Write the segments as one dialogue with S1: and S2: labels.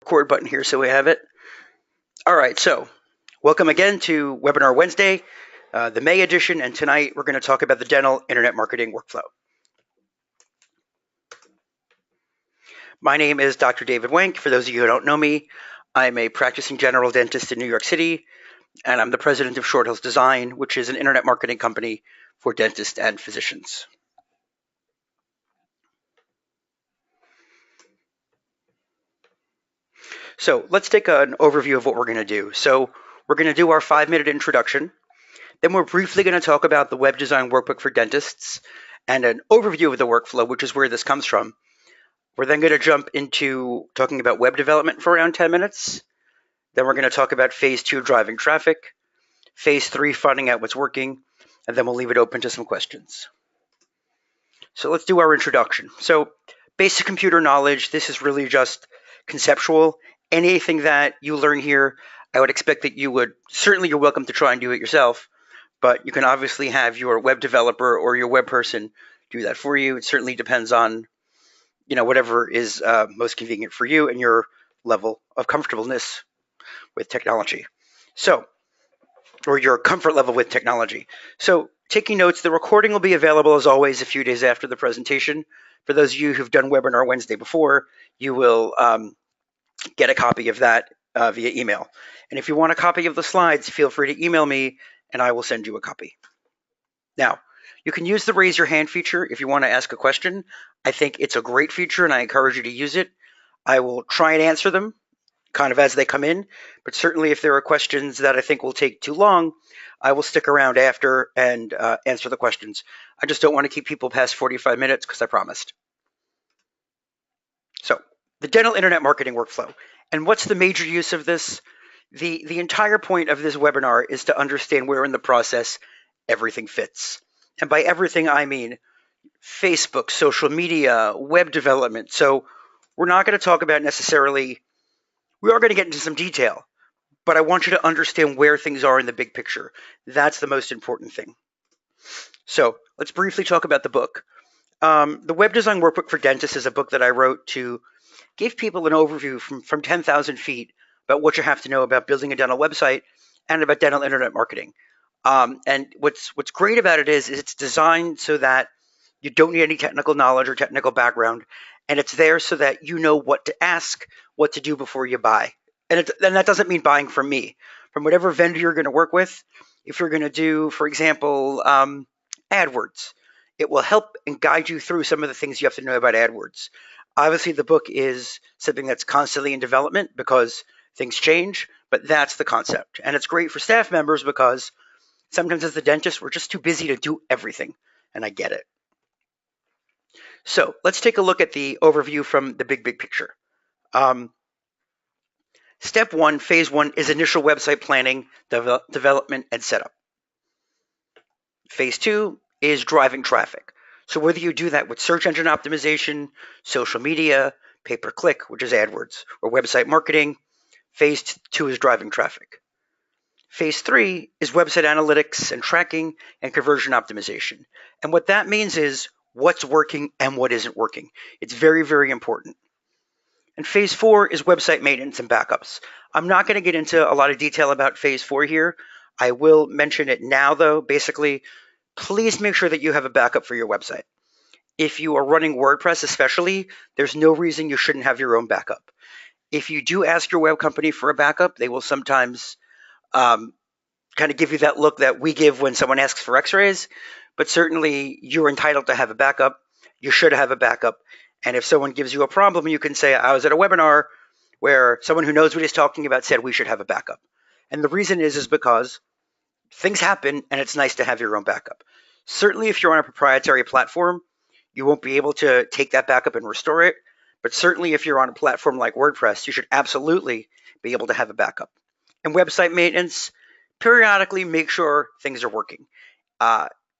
S1: record button here so we have it. All right, so welcome again to Webinar Wednesday, the May edition, and tonight we're going to talk about the dental internet marketing workflow. My name is Dr. David Wenk. For those of you who don't know me, I'm a practicing general dentist in New York City, and I'm the president of Short Hills Design, which is an internet marketing company for dentists and physicians. So let's take an overview of what we're going to do. So we're going to do our 5-minute introduction. Then we're briefly going to talk about the web design workbook for dentists and an overview of the workflow, which is where this comes from. We're then going to jump into talking about web development for around 10 minutes. Then we're going to talk about phase 2, driving traffic, phase 3, finding out what's working, and then we'll leave it open to some questions. So let's do our introduction. So basic computer knowledge, this is really just conceptual. Anything that you learn here, I would expect that you're welcome to try and do it yourself, but you can obviously have your web developer or your web person do that for you. It certainly depends on, whatever is most convenient for you and your level of comfortableness with technology. Or your comfort level with technology. So taking notes, the recording will be available as always a few days after the presentation. For those of you who've done Webinar Wednesday before, you will get a copy of that via email. And if you want a copy of the slides, feel free to email me and I will send you a copy. Now, you can use the raise your hand feature if you want to ask a question. I think it's a great feature and I encourage you to use it. I will try and answer them kind of as they come in, but certainly if there are questions that I think will take too long, I will stick around after and answer the questions. I just don't want to keep people past 45 minutes because I promised. So the dental internet marketing workflow. And what's the major use of this? The entire point of this webinar is to understand where in the process everything fits. And by everything, I mean Facebook, social media, web development. So we're not going to talk about necessarily, we are going to get into some detail, but I want you to understand where things are in the big picture. That's the most important thing. So let's briefly talk about the book. The Web Design Workbook for Dentists is a book that I wrote to give people an overview from 10,000 feet about what you have to know about building a dental website and about dental internet marketing. And what's great about it is it's designed so that you don't need any technical knowledge or technical background, and it's there so that you know what to ask, what to do before you buy. And that doesn't mean buying from me, from whatever vendor you're going to work with. If you're going to do, for example, AdWords, it will help and guide you through some of the things you have to know about AdWords. Obviously, the book is something that's constantly in development because things change, but that's the concept. And it's great for staff members because sometimes as a dentist, we're just too busy to do everything, and I get it. So let's take a look at the overview from the big picture. Step 1, phase 1, is initial website planning, development, and setup. Phase 2 is driving traffic. So whether you do that with search engine optimization, social media, pay-per-click, which is AdWords, or website marketing, phase 2 is driving traffic. Phase 3 is website analytics and tracking and conversion optimization. And what that means is what's working and what isn't working. It's very, very important. And phase 4 is website maintenance and backups. I'm not going to get into a lot of detail about phase 4 here. I will mention it now, though. Basically, please make sure that you have a backup for your website. If you are running WordPress especially, there's no reason you shouldn't have your own backup. If you do ask your web company for a backup, they will sometimes kind of give you that look that we give when someone asks for x-rays, but certainly you're entitled to have a backup. You should have a backup. And if someone gives you a problem, you can say, I was at a webinar where someone who knows what he's talking about said we should have a backup. And the reason is because things happen and it's nice to have your own backup. Certainly if you're on a proprietary platform, you won't be able to take that backup and restore it. But certainly if you're on a platform like WordPress, you should absolutely be able to have a backup. And website maintenance, periodically make sure things are working.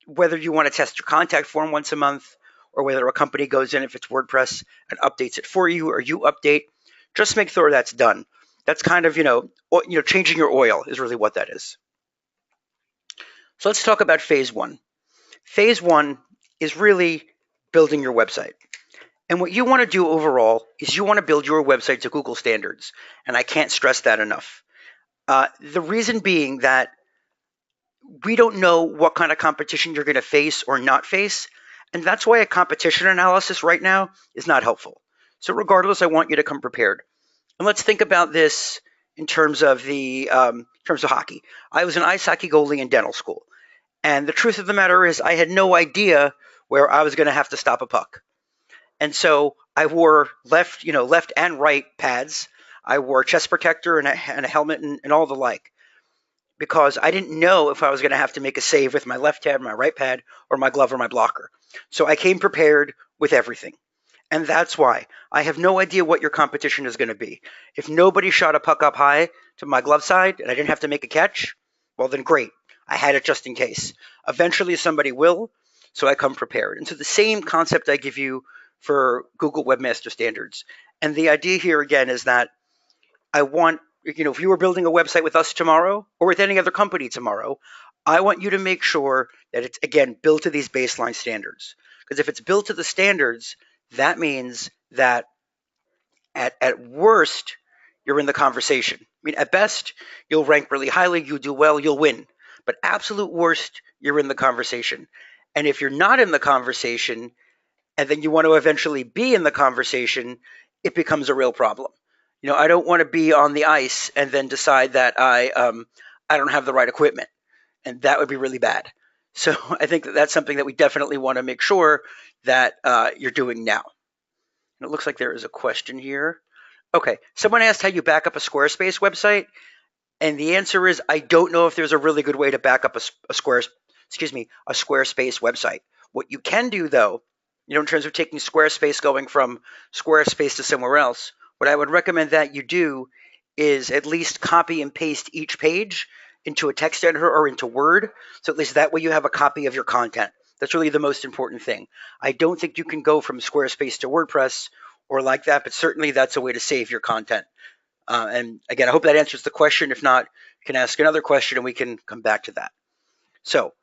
S1: Whether you want to test your contact form once a month, or whether a company goes in, if it's WordPress, and updates it for you, or you update, just make sure that's done. That's kind of, changing your oil is really what that is. So let's talk about phase 1. Phase 1 is really building your website. And what you want to do overall is you want to build your website to Google standards. And I can't stress that enough. The reason being that we don't know what kind of competition you're going to face or not face. And that's why a competition analysis right now is not helpful. So regardless, I want you to come prepared. And let's think about this in terms of hockey. I was an ice hockey goalie in dental school. And the truth of the matter is I had no idea where I was going to have to stop a puck. And so I wore left and right pads. I wore a chest protector and a helmet and all the like, because I didn't know if I was going to have to make a save with my left pad, my right pad, or my glove or my blocker. So I came prepared with everything. And that's why I have no idea what your competition is going to be. If nobody shot a puck up high to my glove side and I didn't have to make a catch, well, then great. I had it just in case. Eventually somebody will, so I come prepared. And so the same concept I give you for Google Webmaster Standards. And the idea here again is that I want, if you were building a website with us tomorrow or with any other company tomorrow, I want you to make sure that it's, again, built to these baseline standards. Because if it's built to the standards, that means that at worst, you're in the conversation. I mean, at best, you'll rank really highly, you do well, you'll win. But absolute worst, you're in the conversation. And if you're not in the conversation, and then you want to eventually be in the conversation, it becomes a real problem. I don't want to be on the ice and then decide that I don't have the right equipment, and that would be really bad. So I think that that's something that we definitely want to make sure that you're doing now. And it looks like there is a question here. Okay, someone asked how you back up a Squarespace website, and the answer is I don't know if there's a really good way to back up a Squarespace website. What you can do though, in terms of taking Squarespace, going from Squarespace to somewhere else, what I would recommend that you do is at least copy and paste each page into a text editor or into Word. So at least that way you have a copy of your content. That's really the most important thing. I don't think you can go from Squarespace to WordPress or like that, but certainly that's a way to save your content. And again, I hope that answers the question. If not, you can ask another question and we can come back to that. So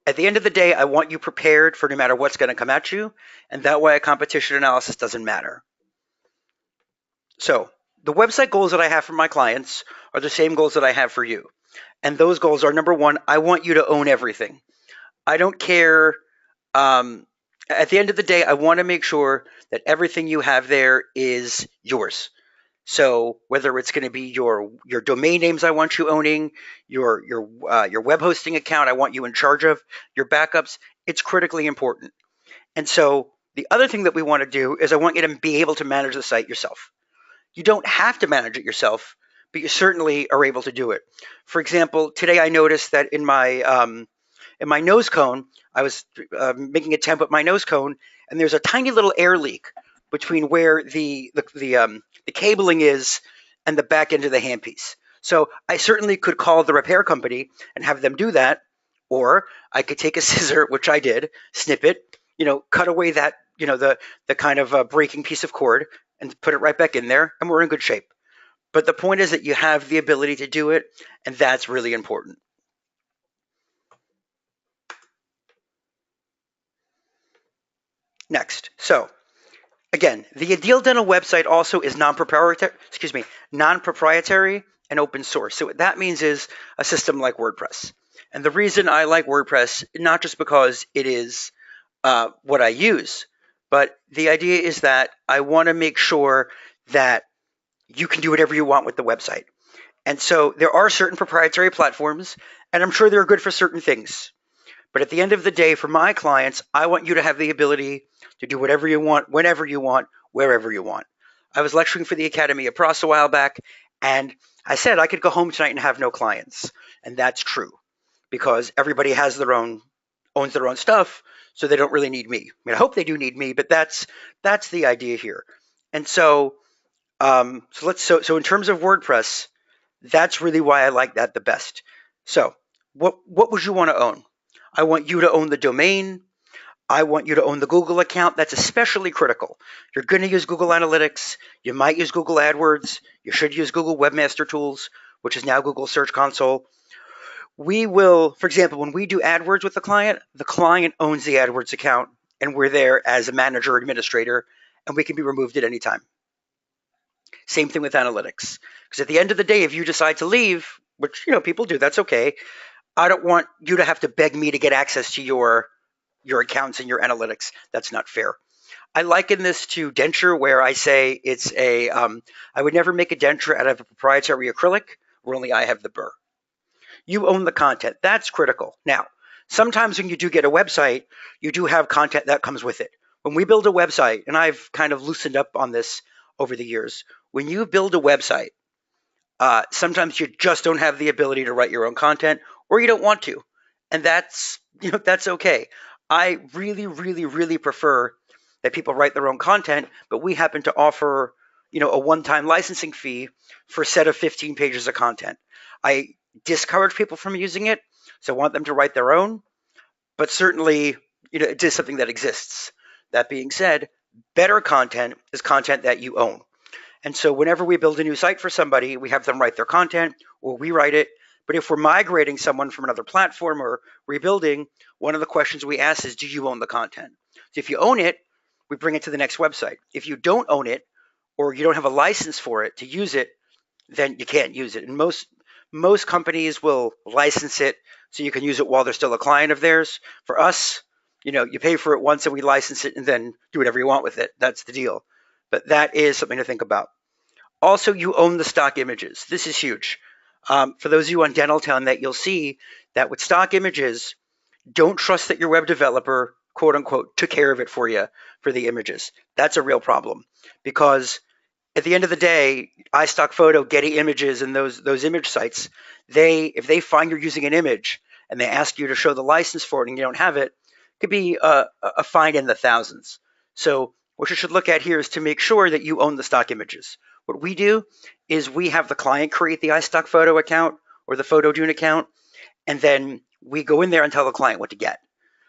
S1: at the end of the day, I want you prepared for no matter what's going to come at you, and that way a competition analysis doesn't matter. So the website goals that I have for my clients are the same goals that I have for you. And those goals are, number one, I want you to own everything. I don't care. At the end of the day, I want to make sure that everything you have there is yours. So whether it's going to be your domain names I want you owning, your web hosting account I want you in charge of, your backups, it's critically important. And so the other thing that we want to do is I want you to be able to manage the site yourself. You don't have to manage it yourself, but you certainly are able to do it. For example, today I noticed that in my nose cone, I was making a temp with my nose cone, and there's a tiny little air leak between where the cabling is and the back end of the handpiece. So I certainly could call the repair company and have them do that, or I could take a scissor, which I did, snip it, cut away that, the kind of breaking piece of cord and put it right back in there, and we're in good shape. But the point is that you have the ability to do it, and that's really important. Next, so again, the Ideal Dental website also is non-proprietary and open source. So what that means is a system like WordPress. And the reason I like WordPress, not just because it is what I use, but the idea is that I want to make sure that you can do whatever you want with the website. And so there are certain proprietary platforms, and I'm sure they're good for certain things. But at the end of the day, for my clients, I want you to have the ability to do whatever you want, whenever you want, wherever you want. I was lecturing for the Academy of Pros a while back, and I said I could go home tonight and have no clients. And that's true, because everybody owns their own stuff, so they don't really need me. I mean, I hope they do need me, but that's the idea here. And so in terms of WordPress, that's really why I like that the best. So what would you want to own? I want you to own the domain. I want you to own the Google account. That's especially critical. You're going to use Google Analytics. You might use Google AdWords. You should use Google Webmaster Tools, which is now Google Search Console. We will, for example, when we do AdWords with the client owns the AdWords account, and we're there as a manager administrator, and we can be removed at any time. Same thing with analytics. Because at the end of the day, if you decide to leave, which people do, that's okay. I don't want you to have to beg me to get access to your accounts and your analytics. That's not fair. I liken this to denture, where I say it's I would never make a denture out of a proprietary acrylic where only I have the burr. You own the content. That's critical. Now, sometimes when you do get a website, you do have content that comes with it. When we build a website, and I've kind of loosened up on this over the years, when you build a website, sometimes you just don't have the ability to write your own content, or you don't want to, and that's that's okay. I really, really, really prefer that people write their own content, but we happen to offer a one-time licensing fee for a set of 15 pages of content. I discourage people from using it, so I want them to write their own, but certainly it is something that exists. That being said, better content is content that you own. And so whenever we build a new site for somebody, we have them write their content or we write it. But if we're migrating someone from another platform or rebuilding, one of the questions we ask is, do you own the content? So if you own it, we bring it to the next website. If you don't own it, or you don't have a license for it to use it, then you can't use it. And most companies will license it so you can use it while they're still a client of theirs. For us, you pay for it once and we license it and then do whatever you want with it. That's the deal. But that is something to think about. Also, you own the stock images. This is huge. For those of you on Dentaltown, that you'll see that with stock images, don't trust that your web developer, quote unquote, took care of it for you for the images. That's a real problem, because at the end of the day, iStockPhoto, Getty Images, and those image sites, if they find you're using an image and they ask you to show the license for it and you don't have it, it could be a fine in the thousands. So what you should look at here is to make sure that you own the stock images. What we do is we have the client create the iStockPhoto account or the PhotoDune account, and then we go in there and tell the client what to get.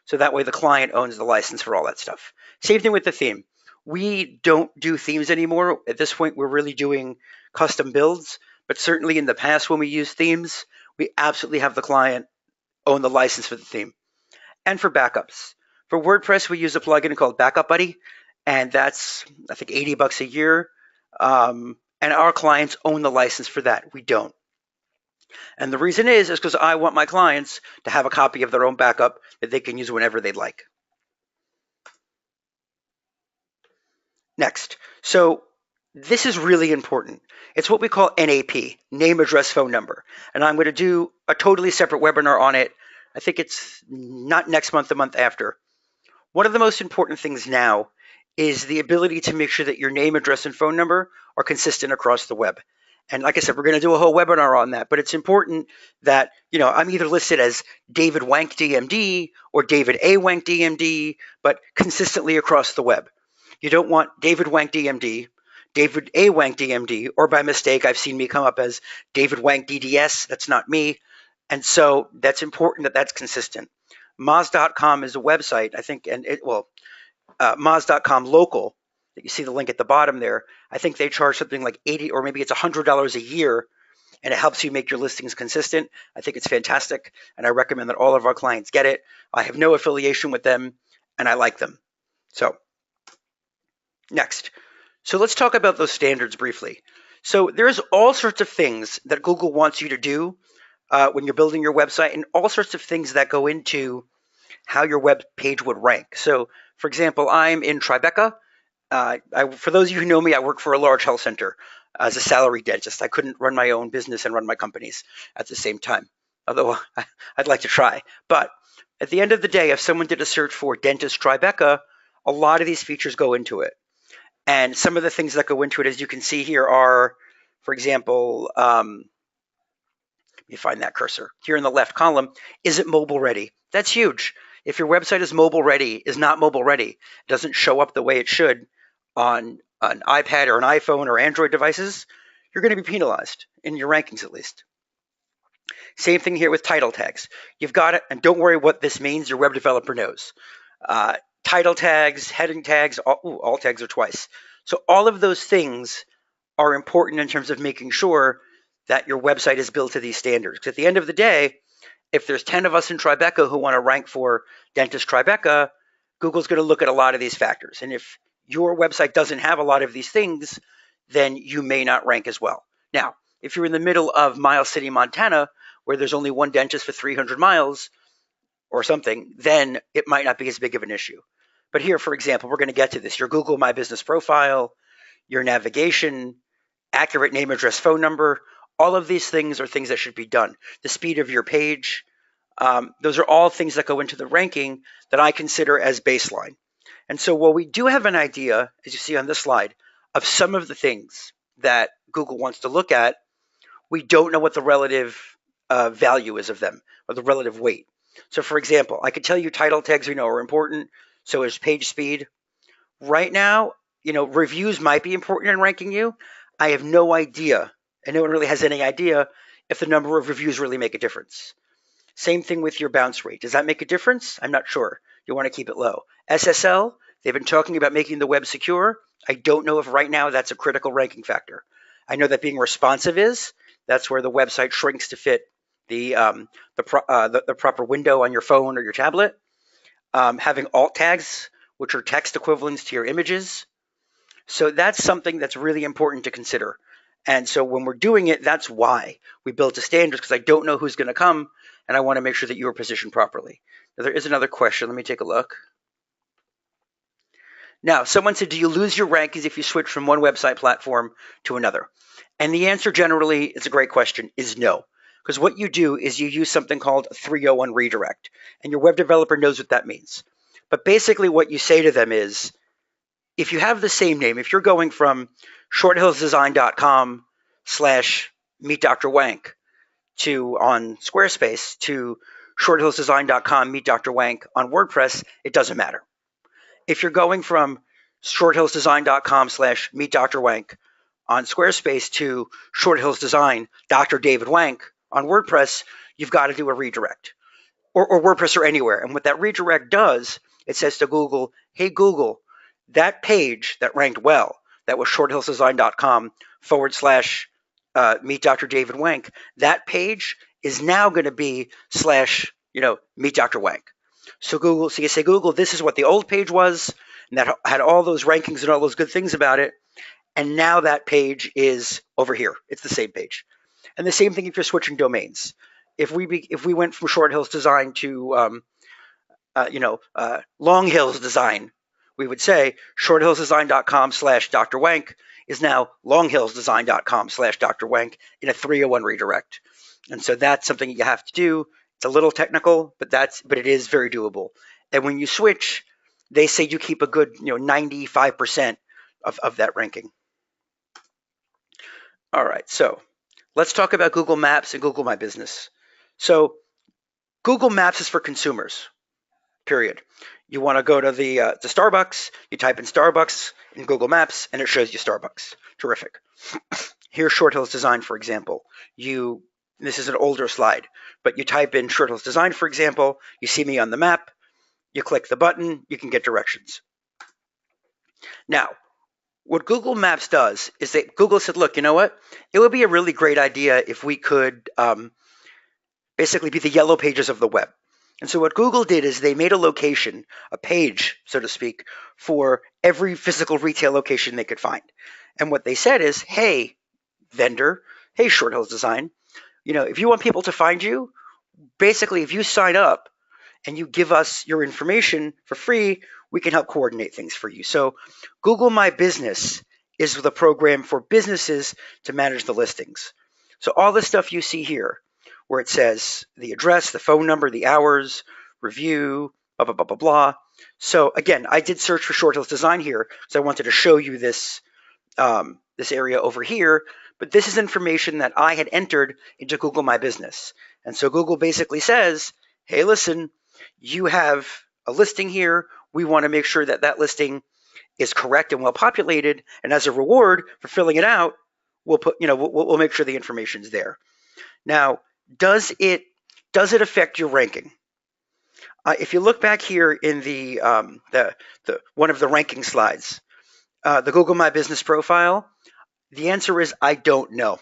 S1: So that way the client owns the license for all that stuff. Same thing with the theme. We don't do themes anymore. At this point, we're really doing custom builds, but certainly in the past when we used themes, we absolutely have the client own the license for the theme. And for backups. For WordPress, we use a plugin called Backup Buddy, and that's, I think, $80 a year. And our clients own the license for that. We don't. And the reason is because I want my clients to have a copy of their own backup that they can use whenever they'd like. Next. So this is really important. It's what we call NAP, name, address, phone number. And I'm going to do a totally separate webinar on it. I think it's not next month, the month after. One of the most important things now is the ability to make sure that your name, address, and phone number are consistent across the web. And like I said, we're going to do a whole webinar on that, but it's important that, I'm either listed as David Wank DMD or David A. Wank DMD, but consistently across the web. You don't want David Wank DMD, David A. Wank DMD, or by mistake, I've seen me come up as David Wank DDS. That's not me. And so that's important that that's consistent. Moz.com is a website, I think, and Moz.com local, that you see the link at the bottom there. I think they charge something like $80 or maybe it's $100 a year, and it helps you make your listings consistent. I think it's fantastic, and I recommend that all of our clients get it. I have no affiliation with them, and I like them. So next. So let's talk about those standards briefly. So there's all sorts of things that Google wants you to do when you're building your website, and all sorts of things that go into how your web page would rank. So, for example, I'm in Tribeca. For those of you who know me, I work for a large health center as a salary dentist. I couldn't run my own business and run my companies at the same time, although I'd like to try. But at the end of the day, if someone did a search for dentist Tribeca, a lot of these features go into it. And some of the things that go into it, as you can see here, are, for example, let me find that cursor. Here in the left column, is it mobile ready? That's huge. If your website is not mobile ready, it doesn't show up the way it should on an iPad or an iPhone or Android devices, you're going to be penalized, in your rankings at least. Same thing here with title tags. You've got it, and don't worry what this means, your web developer knows. Title tags, heading tags, all tags are twice. So all of those things are important in terms of making sure that your website is built to these standards. Because at the end of the day, if there's 10 of us in Tribeca who want to rank for dentist Tribeca, Google's going to look at a lot of these factors. And if your website doesn't have a lot of these things, then you may not rank as well. Now, if you're in the middle of Miles City, Montana, where there's only one dentist for 300 miles or something, then it might not be as big of an issue. But here, for example, we're going to get to this. Your Google My Business profile, your navigation, accurate name, address, phone number, all of these things are things that should be done. The speed of your page, those are all things that go into the ranking that I consider as baseline. And so while we do have an idea, as you see on this slide, of some of the things that Google wants to look at, we don't know what the relative value is of them, or the relative weight. So for example, I could tell you title tags we know are important, so is page speed. Right now, reviews might be important in ranking you. I have no idea, and no one really has any idea, if the number of reviews really make a difference. Same thing with your bounce rate. Does that make a difference? I'm not sure. You want to keep it low. SSL, they've been talking about making the web secure. I don't know if right now that's a critical ranking factor. I know that being responsive is. That's where the website shrinks to fit the proper window on your phone or your tablet. Having alt tags, which are text equivalents to your images. So that's something that's really important to consider. And so when we're doing it, that's why we built a standard, because I don't know who's going to come, and I want to make sure that you are positioned properly. Now, there is another question. Let me take a look. Now, someone said, do you lose your rankings if you switch from one website platform to another? And the answer generally, it's a great question, is no. Because what you do is you use something called a 301 redirect. And your web developer knows what that means. But basically what you say to them is, if you have the same name, if you're going from shorthillsdesign.com/meetdrwank on Squarespace to shorthillsdesign.com meetdrwank on WordPress, it doesn't matter. If you're going from shorthillsdesign.com/meetdrwank on Squarespace to shorthillsdesign Dr. David Wank on WordPress, you've got to do a redirect, or WordPress or anywhere. And what that redirect does, it says to Google, hey, Google, that page that ranked well, that was shorthillsdesign.com/meet Dr. David Wank, that page is now going to be /meet Dr. Wank. So you say, Google, this is what the old page was, and that had all those rankings and all those good things about it. And now that page is over here. It's the same page. And the same thing if you're switching domains. If we went from Short Hills Design to Long Hills Design, we would say shorthillsdesign.com/Dr. Wank is now longhillsdesign.com/Dr. Wank in a 301 redirect. And so that's something you have to do. It's a little technical, but it is very doable. And when you switch, they say you keep a good 95% of that ranking. All right, so let's talk about Google Maps and Google My Business. So Google Maps is for consumers, period. You want to go to the Starbucks, you type in Starbucks in Google Maps, and it shows you Starbucks. Terrific. Here's Short Hills Design, for example. This is an older slide, but you type in Short Hills Design, for example, you see me on the map, you click the button, you can get directions. Now, what Google Maps does is that Google said, look, you know what? It would be a really great idea if we could basically be the yellow pages of the web. And so what Google did is they made a location, a page, so to speak, for every physical retail location they could find. And what they said is, hey, vendor, hey, Short Hills Design, if you want people to find you, basically if you sign up and you give us your information for free, we can help coordinate things for you. So Google My Business is the program for businesses to manage the listings. So all the stuff you see here, where it says the address, the phone number, the hours, review, blah, blah, blah, blah, blah. So again, I did search for Short Hills Design here because I wanted to show you this area over here, but this is information that I had entered into Google My Business. And so Google basically says, hey, listen, you have a listing here. We want to make sure that that listing is correct and well populated. And as a reward for filling it out, we'll make sure the information's there. Now, does it affect your ranking? If you look back here in the one of the ranking slides, the Google My Business profile, the answer is I don't know.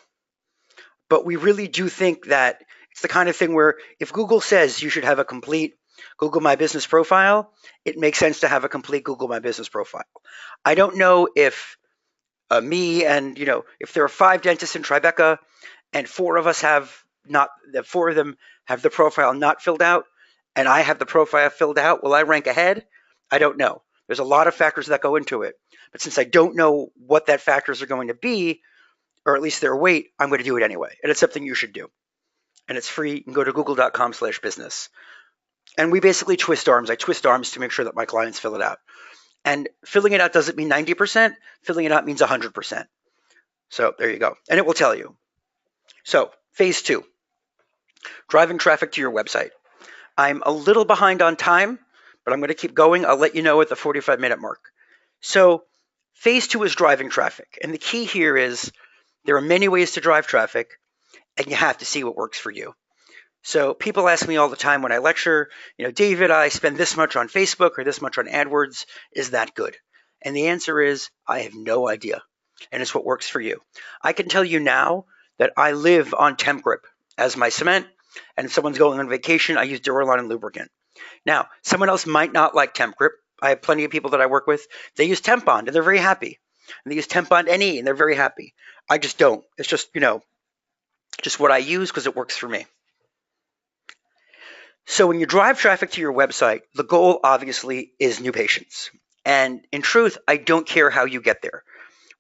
S1: But we really do think that it's the kind of thing where if Google says you should have a complete Google My Business profile, it makes sense to have a complete Google My Business profile. I don't know if me and, if there are 5 dentists in Tribeca and 4 of us have not, the 4 of them have the profile not filled out, and I have the profile filled out, will I rank ahead? I don't know. There's a lot of factors that go into it. But since I don't know what that factors are going to be, or at least their weight, I'm going to do it anyway. And it's something you should do. And it's free. You can go to google.com/business. And we basically twist arms. I twist arms to make sure that my clients fill it out. And filling it out doesn't mean 90%. Filling it out means 100%. So there you go. And it will tell you. So phase 2, driving traffic to your website. I'm a little behind on time, but I'm going to keep going. I'll let you know at the 45-minute mark. So phase 2 is driving traffic. And the key here is there are many ways to drive traffic, and you have to see what works for you. So people ask me all the time when I lecture, David, I spend this much on Facebook or this much on AdWords. Is that good? And the answer is, I have no idea. And it's what works for you. I can tell you now that I live on Temp Grip as my cement. And if someone's going on vacation, I use Duralon and lubricant. Now, someone else might not like Temp Grip. I have plenty of people that I work with. They use Temp Bond and they're very happy. And they use Temp Bond NE and they're very happy. I just don't. It's just, just what I use because it works for me. So when you drive traffic to your website, the goal obviously is new patients. And in truth, I don't care how you get there,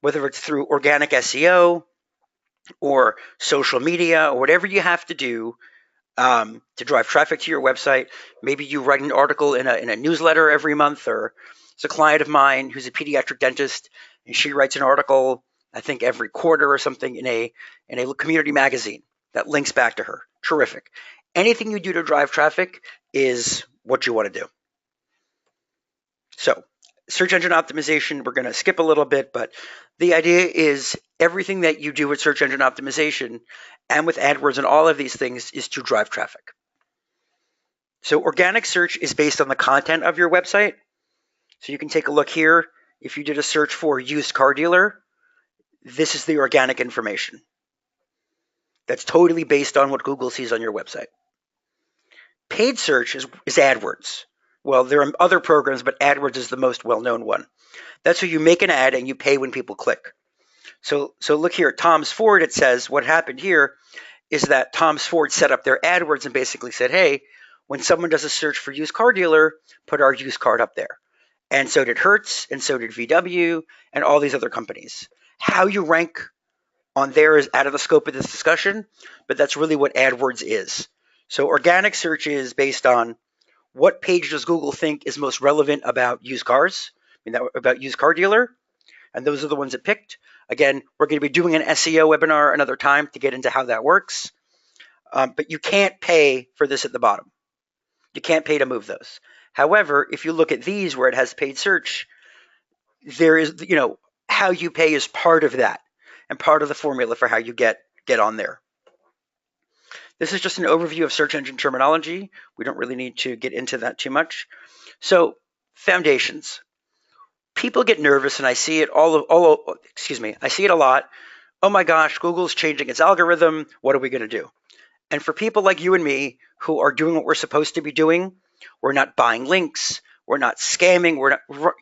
S1: whether it's through organic SEO or social media or whatever you have to do to drive traffic to your website. Maybe you write an article in a newsletter every month, or it's a client of mine who's a pediatric dentist, and she writes an article, I think every quarter or something, in a community magazine that links back to her. Terrific. Anything you do to drive traffic is what you want to do. So search engine optimization, we're going to skip a little bit, but the idea is everything that you do with search engine optimization and with AdWords and all of these things is to drive traffic. So organic search is based on the content of your website. So you can take a look here. If you did a search for used car dealer, this is the organic information. That's totally based on what Google sees on your website. Paid search is AdWords. Well, there are other programs, but AdWords is the most well-known one. That's where you make an ad and you pay when people click. So look here at Tom's Ford. It says what happened here is that Tom's Ford set up their AdWords and basically said, hey, when someone does a search for used car dealer, put our used card up there. And so did Hertz, and so did VW, and all these other companies. How you rank on there is out of the scope of this discussion, but that's really what AdWords is. So organic search is based on what page does Google think is most relevant about used cars, about used car dealer, and those are the ones it picked. Again, we're going to be doing an SEO webinar another time to get into how that works, but you can't pay for this at the bottom. You can't pay to move those. However, if you look at these where it has paid search, there is, how you pay is part of that and part of the formula for how you get on there. This is just an overview of search engine terminology. We don't really need to get into that too much. So, foundations. People get nervous, and I see it I see it a lot. Oh my gosh, Google's changing its algorithm. What are we going to do? And for people like you and me who are doing what we're supposed to be doing, we're not buying links, we're not scamming, we're not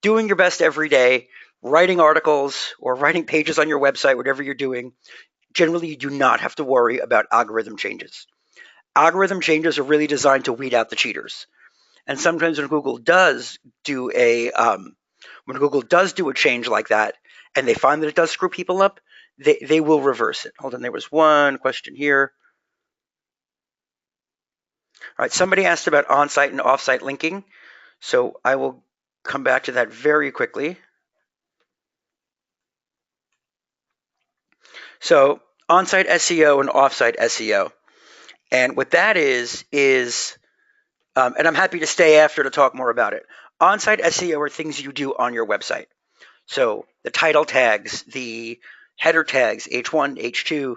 S1: doing your best every day, writing articles or writing pages on your website, whatever you're doing. Generally, you do not have to worry about algorithm changes. Algorithm changes are really designed to weed out the cheaters. And sometimes when Google does do a change like that, and they find that it does screw people up, they will reverse it. Hold on, there was one question here. All right, somebody asked about on-site and off-site linking. So I will come back to that very quickly. So on-site SEO and off-site SEO. And what that is, and I'm happy to stay after to talk more about it. On-site SEO are things you do on your website. So the title tags, the header tags, H1, H2,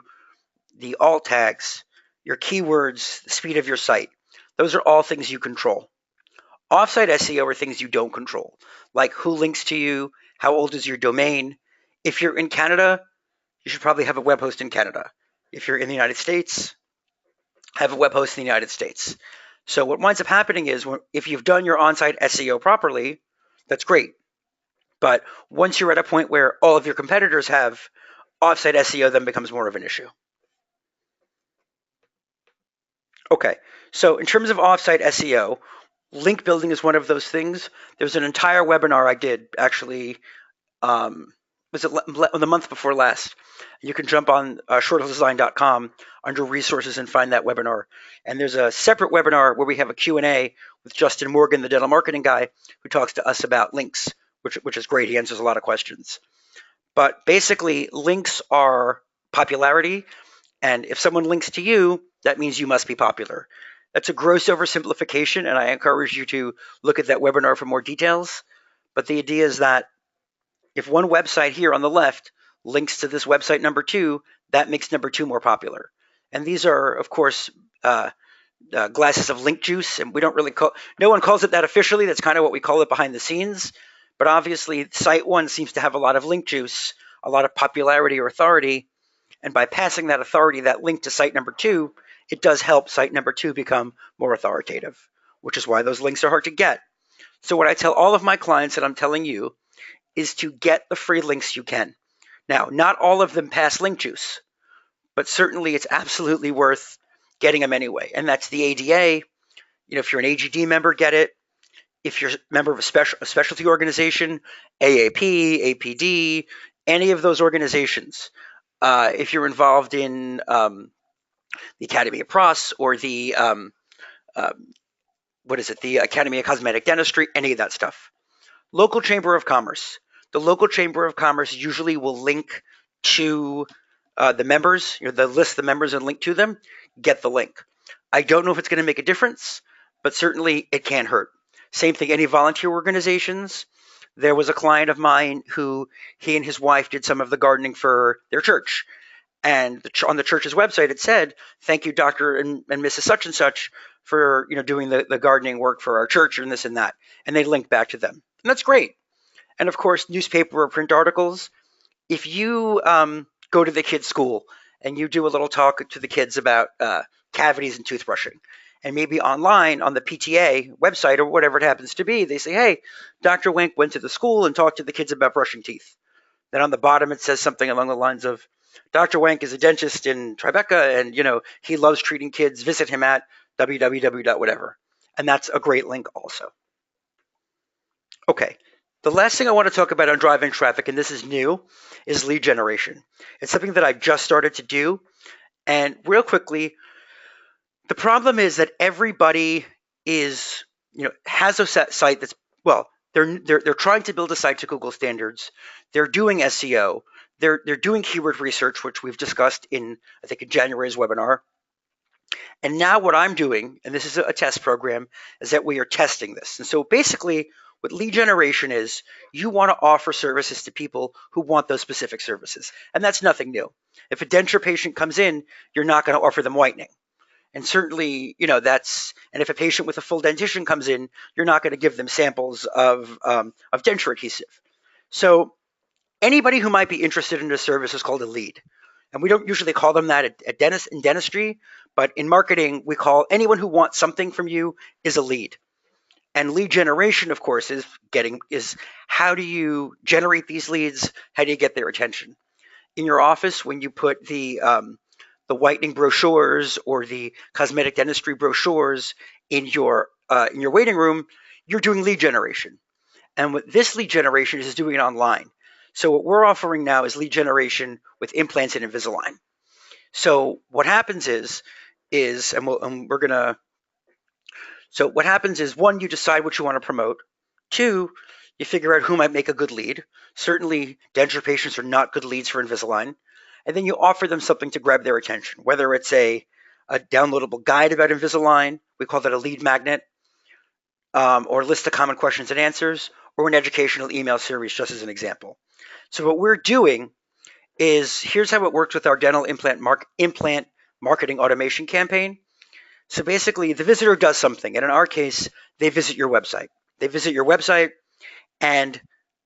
S1: the alt tags, your keywords, the speed of your site. Those are all things you control. Off-site SEO are things you don't control, like who links to you, how old is your domain. If you're in Canada, you should probably have a web host in Canada. If you're in the United States, have a web host in the United States. So what winds up happening is if you've done your on-site SEO properly, that's great. But once you're at a point where all of your competitors have off-site SEO, then becomes more of an issue. Okay, so in terms of off-site SEO, link building is one of those things. There's an entire webinar I did actually. Was it the month before last? You can jump on shorthilldesign.com under resources and find that webinar. And there's a separate webinar where we have a Q&A with Justin Morgan, the dental marketing guy, who talks to us about links, which is great. He answers a lot of questions. But basically, links are popularity. And if someone links to you, that means you must be popular. That's a gross oversimplification, and I encourage you to look at that webinar for more details. But the idea is that if one website here on the left links to this website number 2, that makes number 2 more popular. And these are, of course, glasses of link juice, and we don't really no one calls it that officially. That's kind of what we call it behind the scenes. But obviously, site 1 seems to have a lot of link juice, a lot of popularity or authority. And by passing that authority, that link to site number 2, it does help site number 2 become more authoritative, which is why those links are hard to get. So what I tell all of my clients, and I'm telling you, is to get the free links you can. Now, not all of them pass link juice, but certainly it's absolutely worth getting them anyway. And that's the ADA. If you're an AGD member, get it. If you're a member of a specialty organization, AAP, APD, any of those organizations. If you're involved in the Academy of Pros or the the Academy of Cosmetic Dentistry, any of that stuff. Local Chamber of Commerce. The local Chamber of Commerce usually will link to the members, they'll list the members and link to them, get the link. I don't know if it's going to make a difference, but certainly it can't hurt. Same thing, any volunteer organizations. There was a client of mine who he and his wife did some of the gardening for their church. And on the church's website, it said, "Thank you, Dr. and Mrs. Such and Such, for doing the gardening work for our church and this and that." And they linked back to them. And that's great. And of course, newspaper or print articles. If you go to the kids' school and you do a little talk to the kids about cavities and toothbrushing, and maybe online on the PTA website or whatever it happens to be, they say, "Hey, Dr. Wenk went to the school and talked to the kids about brushing teeth." Then on the bottom, it says something along the lines of, "Dr. Wenk is a dentist in Tribeca, and he loves treating kids. Visit him at www.whatever." And that's a great link also. Okay, the last thing I want to talk about on driving traffic, and this is new, is lead generation. It's something that I've just started to do. And real quickly, the problem is that everybody has a site that's, well, they're trying to build a site to Google standards. They're doing SEO. They're doing keyword research, which we've discussed in January's webinar. And now what I'm doing, and this is a test program, is that we are testing this. And so basically, what lead generation is, you want to offer services to people who want those specific services. And that's nothing new. If a denture patient comes in, you're not going to offer them whitening. And certainly, and if a patient with a full dentition comes in, you're not going to give them samples of denture adhesive. So anybody who might be interested in a service is called a lead. And we don't usually call them that in dentistry, but in marketing, we call anyone who wants something from you is a lead. And lead generation, of course, is how do you generate these leads? How do you get their attention? In your office, when you put the whitening brochures or the cosmetic dentistry brochures in your waiting room, you're doing lead generation. And what this lead generation is doing it online. So what we're offering now is lead generation with implants and Invisalign. So what happens so what happens is, 1, you decide what you want to promote. 2, you figure out who might make a good lead. Certainly, denture patients are not good leads for Invisalign. And then you offer them something to grab their attention, whether it's a downloadable guide about Invisalign, we call that a lead magnet, or a list of common questions and answers, or an educational email series, just as an example. So what we're doing is, here's how it works with our dental implant marketing automation campaign. So basically, the visitor does something, and in our case, they visit your website. They visit your website, and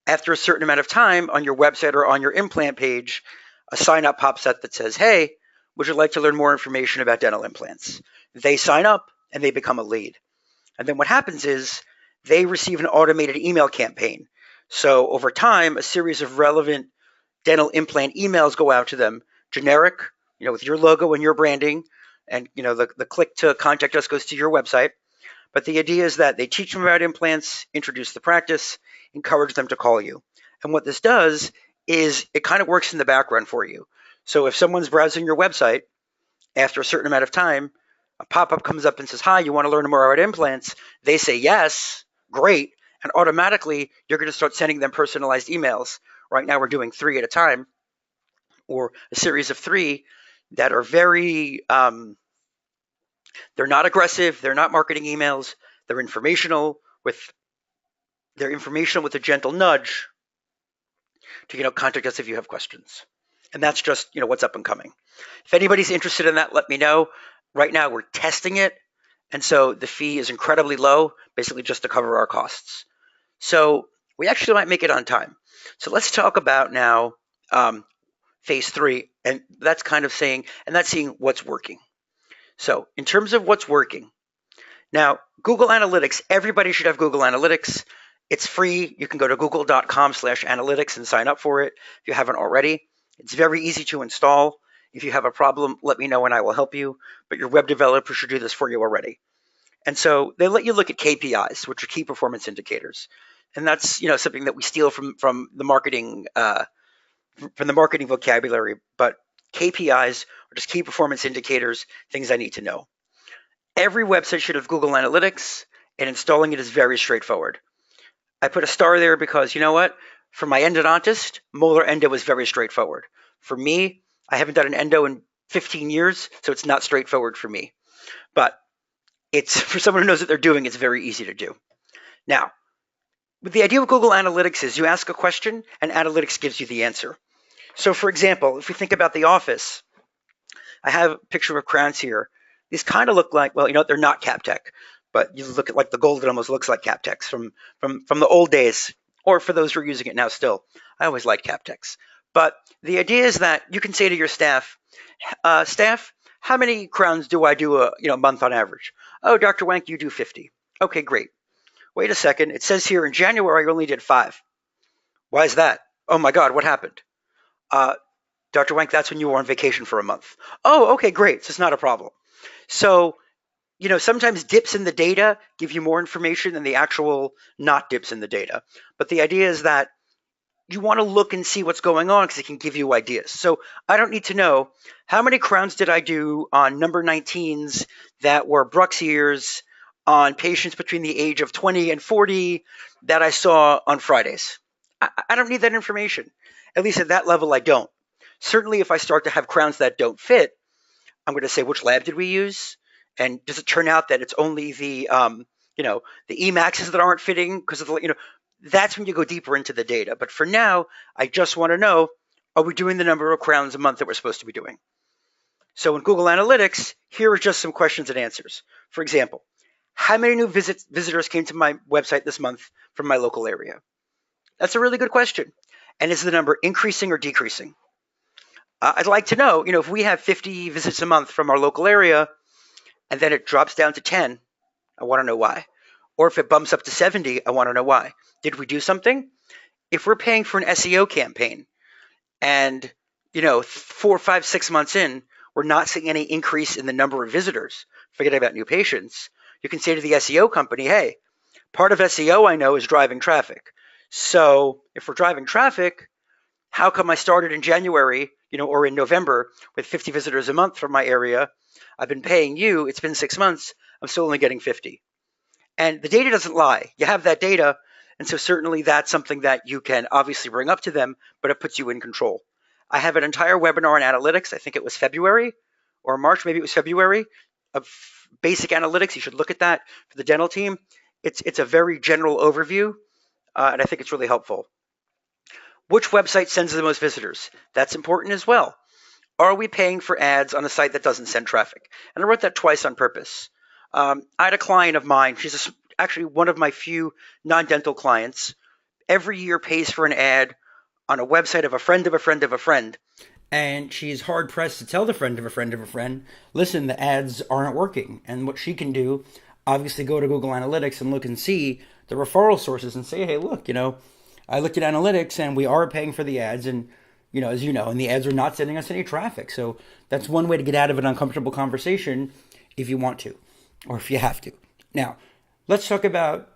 S1: after a certain amount of time on your website or on your implant page, a sign-up pops up that says, "Hey, would you like to learn more information about dental implants?" They sign up, and they become a lead. And then what happens is they receive an automated email campaign. So over time, a series of relevant dental implant emails go out to them, generic, with your logo and your branding, and the click to contact us goes to your website. But the idea is that they teach them about implants, introduce the practice, encourage them to call you. And what this does is it kind of works in the background for you. So if someone's browsing your website, after a certain amount of time, a pop-up comes up and says, "Hi, you want to learn more about implants?" They say yes, great, and automatically you're going to start sending them personalized emails. Right now we're doing 3 at a time, or a series of 3 that are very they're not aggressive, they're not marketing emails, they're informational with a gentle nudge to contact us if you have questions. And that's just what's up and coming. If anybody's interested in that, let me know. Right now we're testing it, and so the fee is incredibly low, basically just to cover our costs. So we actually might make it on time. So let's talk about now phase 3, and that's kind of saying, and that's seeing what's working. So in terms of what's working, now Google Analytics, everybody should have Google Analytics. It's free. You can go to google.com/analytics and sign up for it if you haven't already. It's very easy to install. If you have a problem, let me know and I will help you. But your web developer should do this for you already. And so they let you look at KPIs, which are key performance indicators. And that's something that we steal from the marketing vocabulary. But KPIs are just key performance indicators, things I need to know. Every website should have Google Analytics, and installing it is very straightforward. I put a star there because you know what? For my endodontist, molar endo is very straightforward. For me, I haven't done an endo in 15 years, so it's not straightforward for me. But it's for someone who knows what they're doing, it's very easy to do. Now, the idea of Google Analytics is you ask a question and Analytics gives you the answer. So for example, if we think about the office, I have a picture of crowns here. These kind of look like, well, they're not CapTech, but you look at like the gold, it almost looks like CapTechs from the old days, or for those who are using it now still. I always liked CapTechs. But the idea is that you can say to your staff, staff, how many crowns do I do a month on average? Oh, Dr. Wank, you do 50. Okay, great. Wait a second. It says here in January I only did 5. Why is that? Oh my God, what happened? Dr. Wank, that's when you were on vacation for a month. Oh, okay, great. So it's not a problem. So, sometimes dips in the data give you more information than the actual not dips in the data. But the idea is that you want to look and see what's going on because it can give you ideas. So I don't need to know how many crowns did I do on number 19s that were Bruck's ears on patients between the age of 20 and 40 that I saw on Fridays. I don't need that information. At least at that level, I don't. Certainly, if I start to have crowns that don't fit, I'm going to say, which lab did we use? And does it turn out that it's only the Emaxes that aren't fitting because of the, that's when you go deeper into the data. But for now, I just want to know, are we doing the number of crowns a month that we're supposed to be doing? So in Google Analytics, here are just some questions and answers. For example, how many new visitors came to my website this month from my local area? That's a really good question. And is the number increasing or decreasing? I'd like to know, if we have 50 visits a month from our local area and then it drops down to 10, I want to know why. Or if it bumps up to 70, I want to know why. Did we do something? If we're paying for an SEO campaign and, 4, 5, 6 months in, we're not seeing any increase in the number of visitors, forget about new patients, you can say to the SEO company, hey, part of SEO I know is driving traffic. So if we're driving traffic, how come I started in January, or in November with 50 visitors a month from my area? I've been paying you, it's been 6 months, I'm still only getting 50. And the data doesn't lie. You have that data, and so certainly that's something that you can obviously bring up to them, but it puts you in control. I have an entire webinar on analytics, I think it was February or March, maybe it was February, of basic analytics. You should look at that for the dental team. It's a very general overview, and I think it's really helpful. Which website sends the most visitors? That's important as well. Are we paying for ads on a site that doesn't send traffic? And I wrote that twice on purpose. I had a client of mine. She's actually one of my few non-dental clients. Every year pays for an ad on a website of a friend of a friend of a friend.
S2: And she's hard pressed to tell the friend of a friend of a friend, listen, the ads aren't working. And what she can do, obviously, go to Google Analytics and look and see the referral sources and say, hey, look, I looked at analytics and we are paying for the ads. And, as you know, and the ads are not sending us any traffic. So that's one way to get out of an uncomfortable conversation if you want to, or if you have to. Now, let's talk about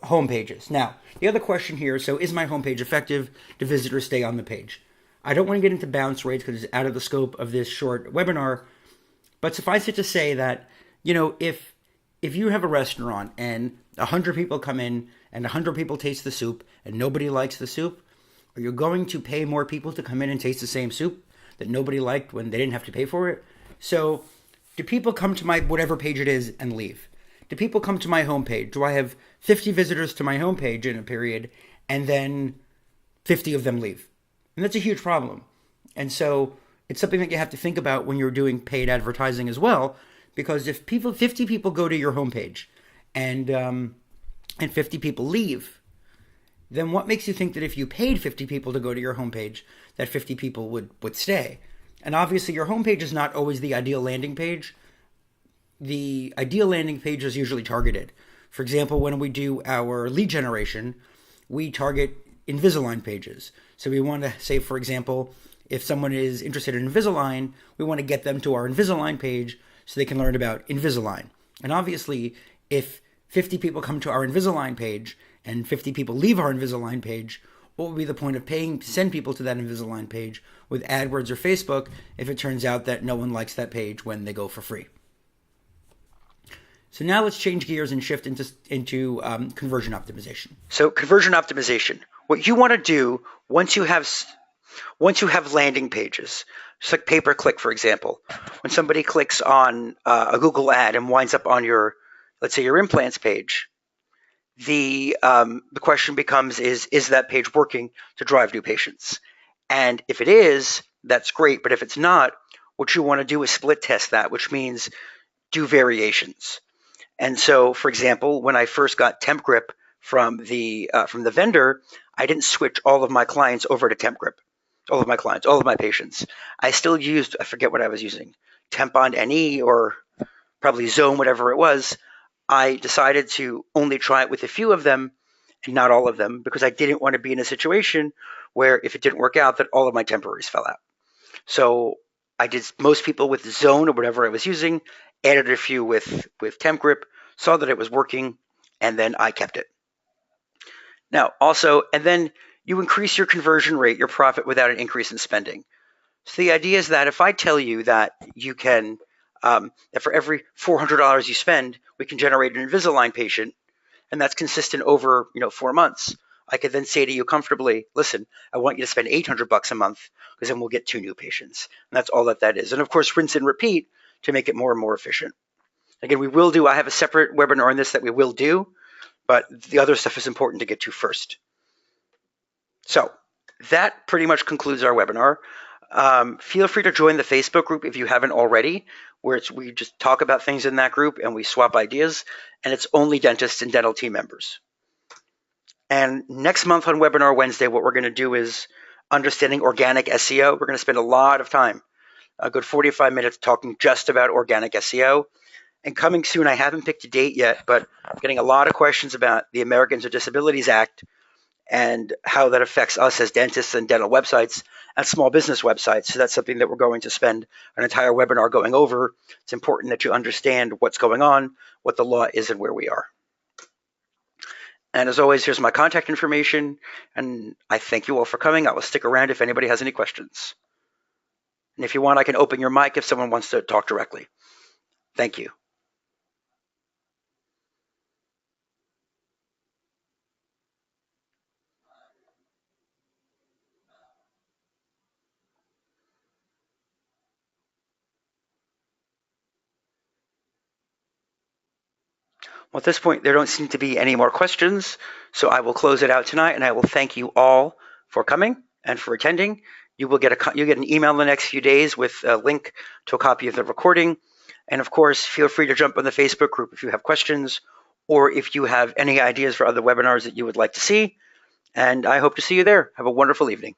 S2: home pages. Now, the other question here, so is my homepage effective? Do visitors stay on the page? I don't want to get into bounce rates because it's out of the scope of this short webinar, but suffice it to say that, if you have a restaurant and 100 people come in and 100 people taste the soup and nobody likes the soup, are you going to pay more people to come in and taste the same soup that nobody liked when they didn't have to pay for it? So, do people come to my whatever page it is and leave? Do people come to my homepage? Do I have 50 visitors to my homepage in a period and then 50 of them leave? And that's a huge problem. And so it's something that you have to think about when you're doing paid advertising as well, because if 50 people go to your homepage and 50 people leave, then what makes you think that if you paid 50 people to go to your homepage, that 50 people would stay? And obviously your homepage is not always the ideal landing page. The ideal landing page is usually targeted. For example, when we do our lead generation, we target Invisalign pages. So we want to say, for example, if someone is interested in Invisalign, we want to get them to our Invisalign page so they can learn about Invisalign. And obviously, if 50 people come to our Invisalign page and 50 people leave our Invisalign page, what would be the point of paying to send people to that Invisalign page with AdWords or Facebook if it turns out that no one likes that page when they go for free? So now let's change gears and shift into conversion optimization.
S1: So conversion optimization. What you want to do once you have landing pages, just like pay-per-click, for example, when somebody clicks on a Google ad and winds up on let's say your implants page, the question becomes is that page working to drive new patients? And if it is, that's great. But if it's not, what you want to do is split test that, which means do variations. And so, for example, when I first got TempGrip from the vendor, I didn't switch all of my clients over to TempGrip. All of my patients. I still used, I forget what I was using, Tempon NE or probably Zone, whatever it was. I decided to only try it with a few of them and not all of them because I didn't want to be in a situation where if it didn't work out that all of my temporaries fell out. So I did most people with Zone or whatever I was using, added a few with TempGrip, saw that it was working, and then I kept it. Now, also, and then you increase your conversion rate, your profit, without an increase in spending. So the idea is that if I tell you that you can, that for every $400 you spend, we can generate an Invisalign patient, and that's consistent over 4 months, I could then say to you comfortably, listen, I want you to spend $800 a month because then we'll get 2 new patients. And that's all that is. And of course, rinse and repeat to make it more and more efficient. Again, I have a separate webinar on this that we will do, but the other stuff is important to get to first. So that pretty much concludes our webinar. Feel free to join the Facebook group if you haven't already, where we just talk about things in that group and we swap ideas, and it's only dentists and dental team members. And next month on Webinar Wednesday, what we're going to do is understanding organic SEO. We're going to spend a lot of time, a good 45 minutes, talking just about organic SEO. And coming soon, I haven't picked a date yet, but I'm getting a lot of questions about the Americans with Disabilities Act and how that affects us as dentists and dental websites and small business websites. So that's something that we're going to spend an entire webinar going over. It's important that you understand what's going on, what the law is, and where we are. And as always, here's my contact information, and I thank you all for coming. I will stick around if anybody has any questions. And if you want, I can open your mic if someone wants to talk directly. Thank you. Well, at this point, there don't seem to be any more questions, so I will close it out tonight, and I will thank you all for coming and for attending. You will get an email in the next few days with a link to a copy of the recording. And of course, feel free to jump on the Facebook group if you have questions or if you have any ideas for other webinars that you would like to see. And I hope to see you there. Have a wonderful evening.